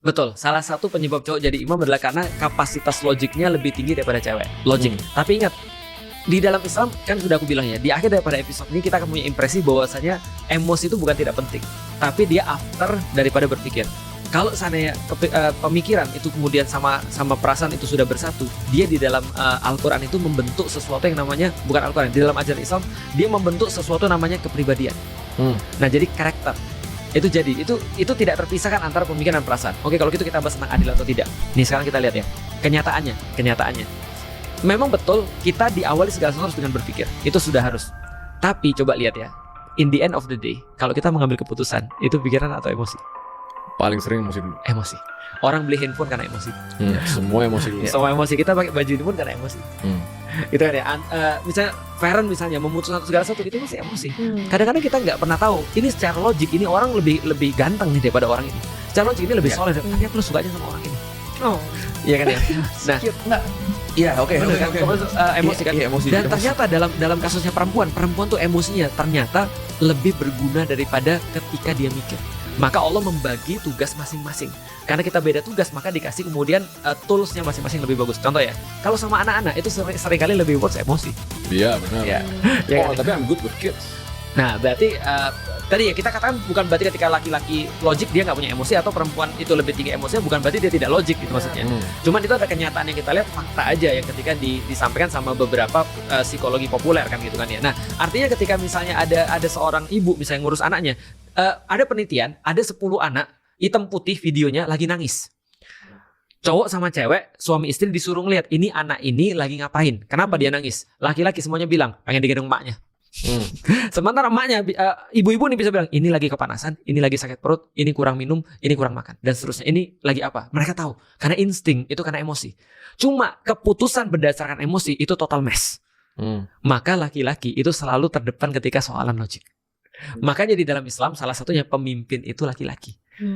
Betul, salah satu penyebab cowok jadi imam adalah karena kapasitas logiknya lebih tinggi daripada cewek. Logik. Tapi ingat, di dalam Islam kan sudah aku bilang ya, di akhir daripada episode ini kita akan punya impresi bahwasanya emosi itu bukan tidak penting, tapi dia after daripada berpikir. Kalau seandainya pemikiran itu kemudian sama perasaan itu sudah bersatu, dia di dalam Al-Quran itu membentuk sesuatu yang namanya, bukan Al-Quran, di dalam ajaran Islam dia membentuk sesuatu namanya kepribadian. Nah, jadi karakter. Itu tidak terpisahkan antara pemikiran dan perasaan. Oke, kalau gitu kita bahas tentang adil atau tidak. Nih sekarang kita lihat ya, kenyataannya. Memang betul kita diawali segala sesuatu dengan berpikir, itu sudah harus. Tapi coba lihat ya, in the end of the day, kalau kita mengambil keputusan, itu pikiran atau emosi? Paling sering emosi dulu. Emosi. Orang beli handphone karena emosi. Semua emosi dulu. Semua emosi. Kita pakai baju ini pun karena emosi. Gitu kan ya. Misalnya Feren misalnya memutuskan segala sesuatu, itu masih emosi. Kadang-kadang kita nggak pernah tahu. Ini secara logik ini orang lebih ganteng nih daripada orang ini. Secara logik ini lebih solid. Tapi aku sukanya sama orang ini. Iya kan ya. Nah, Iya, oke. Emosi kan. Iya, emosi. Dan ternyata dalam kasusnya perempuan tuh emosinya ternyata lebih berguna daripada ketika dia mikir. Maka Allah membagi tugas masing-masing. Karena kita beda tugas, maka dikasih kemudian toolsnya masing-masing lebih bagus. Contoh ya, kalau sama anak-anak itu seringkali lebih works emosi. Iya, benar. Ya. Tapi I'm good with kids. Nah, berarti tadi ya kita katakan bukan berarti ketika laki-laki logik dia nggak punya emosi, atau perempuan itu lebih tinggi emosinya, bukan berarti dia tidak logik gitu maksudnya. Cuman itu ada kenyataan yang kita lihat, fakta aja yang ketika disampaikan sama beberapa psikologi populer kan gitu kan ya. Nah, artinya ketika misalnya ada seorang ibu misalnya ngurus anaknya, ada penelitian, ada 10 anak hitam putih videonya lagi nangis. Cowok sama cewek, suami istri disuruh ngeliat ini anak ini lagi ngapain, kenapa dia nangis. Laki-laki semuanya bilang pengen digendong emaknya. Sementara emaknya, ibu-ibu nih bisa bilang ini lagi kepanasan, ini lagi sakit perut, ini kurang minum, ini kurang makan, dan seterusnya. Ini lagi apa? Mereka tahu karena insting, itu karena emosi. Cuma keputusan berdasarkan emosi itu total mess. Maka laki-laki itu selalu terdepan ketika soalan logik. Makanya di dalam Islam salah satunya pemimpin itu laki-laki.